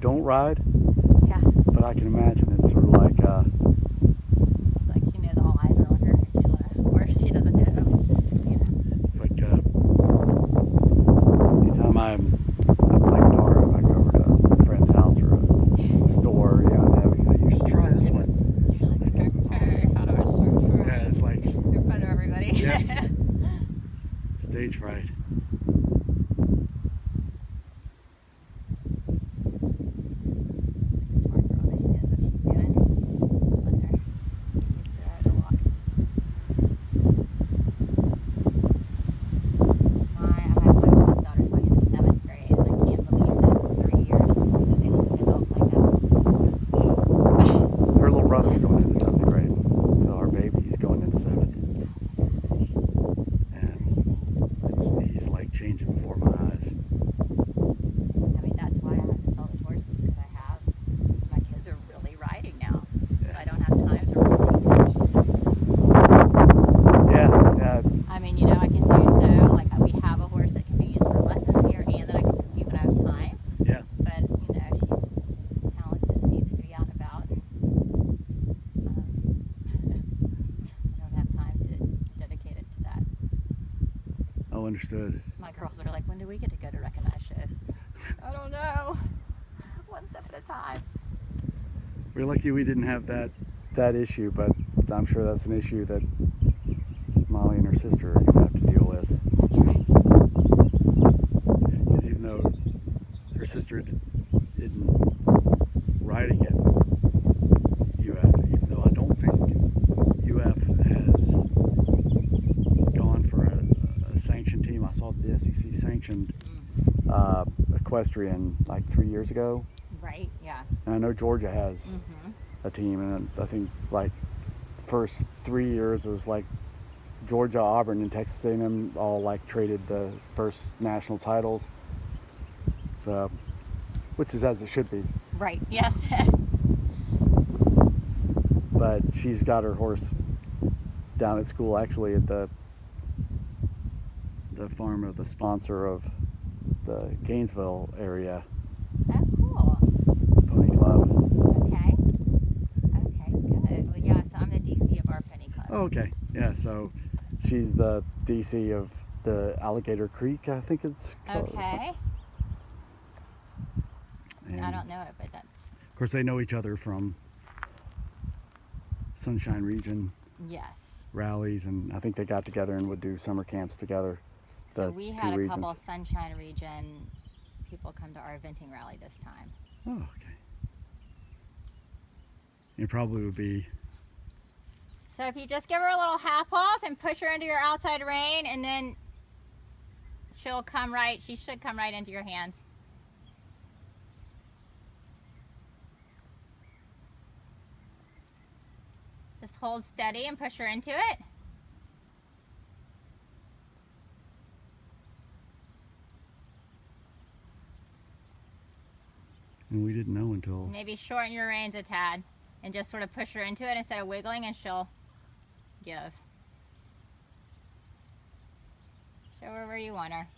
don't ride, Yeah. but I can imagine it's sort of like It's like she knows all eyes are on her. She's on a horse. She doesn't know. You know. it's like anytime I'm playing guitar, I go over to a friend's house or a store, and you should try this one. Like, okay, how do I start? Yeah, it's like In front of everybody. Yeah. Stage fright. Smart girl that she knows what she's doing. Let her use her to walk. I have my oldest daughter going into 7th grade, and I can't believe that 3 years that they look at adults like that. Her little brother's going into 7th grade, so our baby's going into 7th. And he's like changing before my eyes. I mean, that's why I have to sell these horses, because my kids are really riding now. So I don't have time to really. Yeah. I mean, you know, I can do so. Like, we have a horse that can be used for lessons here, and that I can compete when I have time. Yeah. But, you know, she's talented and needs to be out and about. And, I don't have time to dedicate it to that. Oh, understood. My girls are like, when do we get to go to recognized shows? I don't know. One step at a time. We're lucky we didn't have that issue, but I'm sure that's an issue that Molly and her sister are going to have to deal with. That's right. Because even though her sister didn't riding at UF, even though I don't think UF has gone for a sanctioned team. I saw the SEC sanctioned equestrian like 3 years ago. Right, yeah. And I know Georgia has a team, and I think like first 3 years it was like Georgia, Auburn, and Texas A&M all like traded the first national titles. So, which is as it should be. Right, yes. But she's got her horse down at school, actually at the farm of the sponsor of the Gainesville area Oh, cool. pony club. Okay. Okay, good. Well, yeah, so I'm the DC of our penny club. Oh, okay. Yeah, so she's the DC of the Alligator Creek, I think it's called. Okay. And I don't know it, but that's, of course, they know each other from Sunshine Region yes. rallies, and I think they got together and would do summer camps together. So the we two had a regions. couple of Sunshine Region people come to our eventing rally this time. Oh, okay. It probably would be. So if you just give her a little half halt and push her into your outside rein, and then she'll come right, she should come right into your hands. Just hold steady and push her into it. And we didn't know until. Maybe shorten your reins a tad and just sort of push her into it instead of wiggling, and she'll give. Show her where you want her.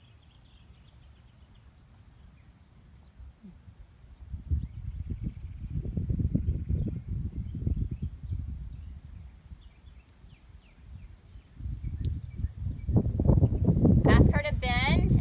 Ask her to bend.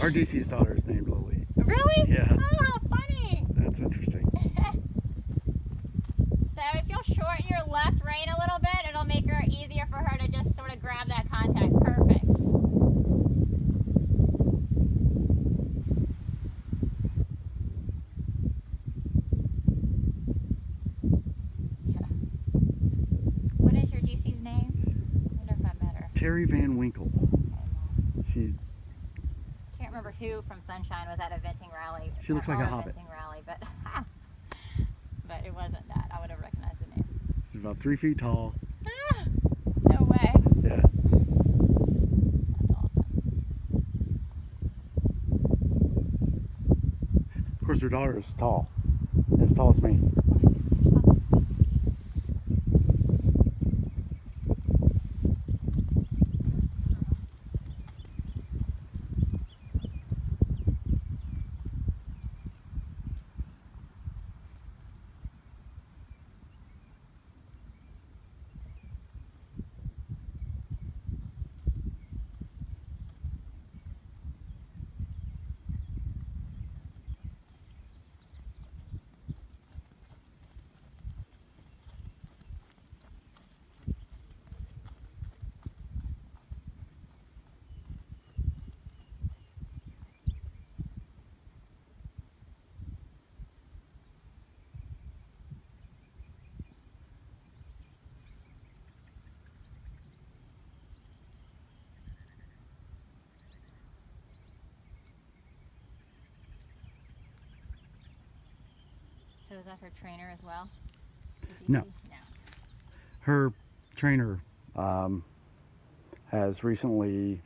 Our DC's daughter is named Lily. Really? Yeah. Oh, how funny. That's interesting. So if you'll shorten your left rein a little bit, it'll make it easier for her to just sort of grab that contact. Perfect. What is your DC's name? I wonder if I met her. Terry Van Winkle. She Can't remember who from Sunshine was at a venting rally. She looks like a or hobbit. venting rally, but but it wasn't that. I would have recognized the name. She's about 3 feet tall. No way. Yeah. That's awesome. Of course, her daughter is tall. As tall as me. So is that her trainer as well? No. No. Her trainer has recently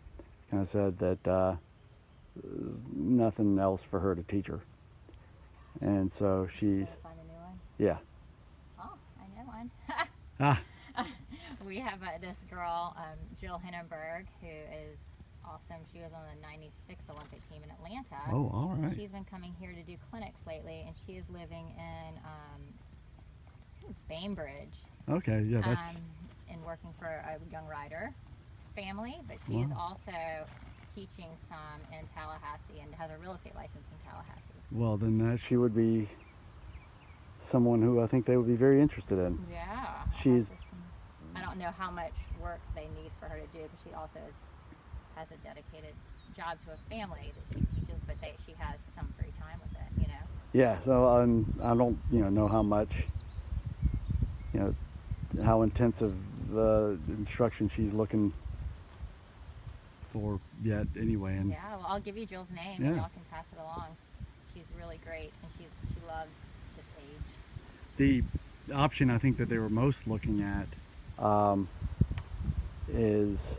kind of said that there's nothing else for her to teach her. And so she's, So find a new one? yeah. Oh, I know one. Ah, We have this girl, Jill Hindenburg, who is awesome. She was on the 96 Olympic team in Atlanta. oh, all right. She's been coming here to do clinics lately, and she is living in Bainbridge Okay, yeah, that's, and working for a young rider's family, but she is Wow. also teaching some in Tallahassee and has a real estate license in Tallahassee. well, then she would be someone who I think they would be very interested in. Yeah. She's- I don't know how much work they need for her to do, because she also has a dedicated job to a family that she teaches, but she has some free time with it, you know. Yeah, so I don't, know how much, how intensive the instruction she's looking for yet anyway. And Yeah, well, I'll give you Jill's name Yeah. and y'all can pass it along. She's really great, and she loves this age. the option I think that they were most looking at is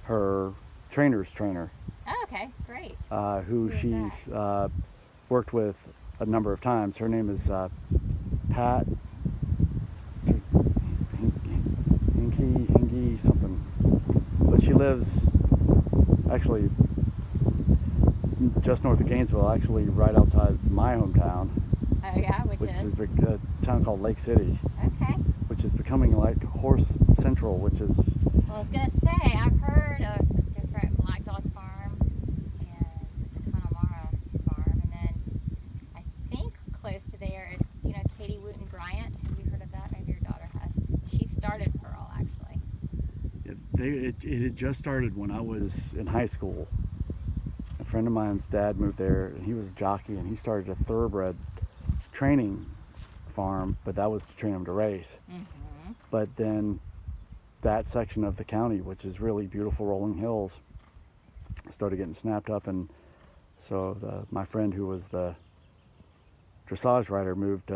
her trainer's trainer, Oh, okay, great. who is she's worked with a number of times. Her name is Pat Hinky something, but she lives actually just north of Gainesville, actually right outside my hometown, Oh yeah, which is? a town called Lake City, Okay. which is becoming like Horse Central, which is, Well, I was gonna say, I've heard of different Black Dog Farm and the Connemara Farm, and then I think close to there is, Katie Wooten Bryant. Have you heard of that? Maybe your daughter has. She started Pearl, actually. it had just started when I was in high school. A friend of mine's dad moved there, and he was a jockey, and he started a thoroughbred training farm, but that was to train him to race. Mm-hmm. But then that section of the county, which is really beautiful rolling hills, started getting snapped up, and so my friend who was the dressage rider moved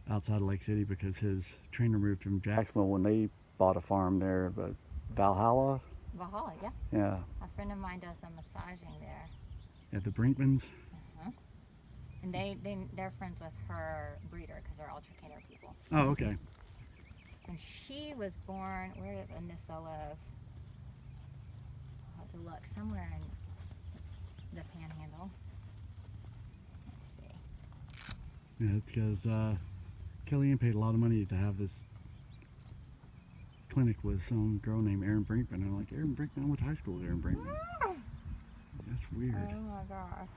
outside of Lake City because his trainer moved from Jacksonville when they bought a farm there, but Valhalla, Valhalla, yeah. yeah, A friend of mine does the massaging there. at the Brinkmans. And they're friends with her breeder, because they're all Chicaner people. Oh, okay. And she was born, where does Anissa live? I'll have to look, somewhere in the Panhandle. Let's see. Yeah, it's because Kellyanne paid a lot of money to have this clinic with some girl named Erin Brinkman. And I'm like, Erin Brinkman? I went to high school with Erin Brinkman. That's weird. Oh my gosh.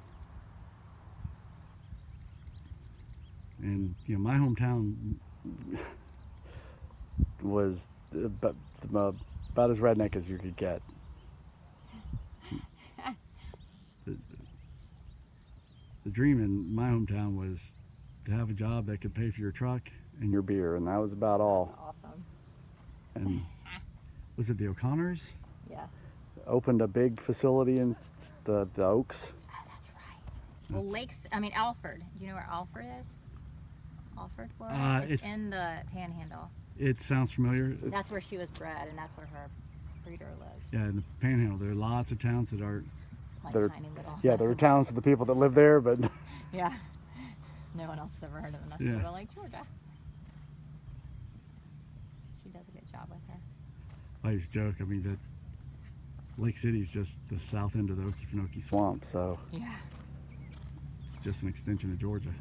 And you know, my hometown was about as redneck as you could get. The dream in my hometown was to have a job that could pay for your truck and your beer, and that was about all. Awesome. And was it the O'Connors? Yeah. Opened a big facility in the Oaks. Oh, that's right. Well, Alfred. Do you know where Alfred is? Alfred, Florida? It's in the Panhandle. It sounds familiar. That's where she was bred, and that's where her breeder lives. Yeah, in the Panhandle, there are lots of towns that are. Like tiny little. Yeah, there are towns of the people that live there, but. Yeah. No one else has ever heard of them. That's Yeah. sort of like Georgia. She does a good job with her. I used to joke. I mean, that Lake City's just the south end of the Okefenokee Swamp, so. Yeah. It's just an extension of Georgia.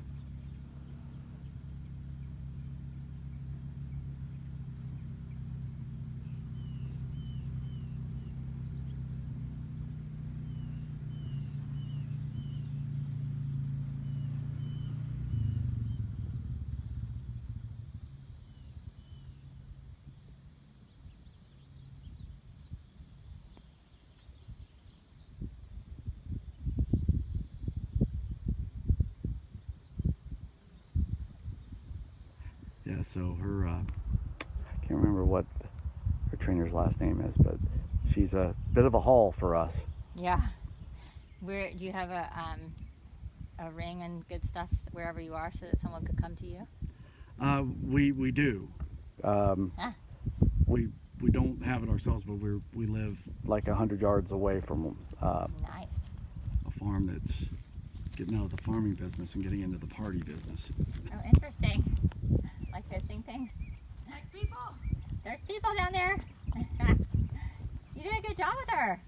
Yeah, so her, I can't remember what her trainer's last name is, but she's a bit of a haul for us. Yeah. Do you have a ring and good stuff wherever you are so that someone could come to you? We do. We don't have it ourselves, but we live like 100 yards away from Nice. a farm that's getting out of the farming business and getting into the party business. Oh, interesting. Like hosting things. Like people. There's people down there. You did a good job with her.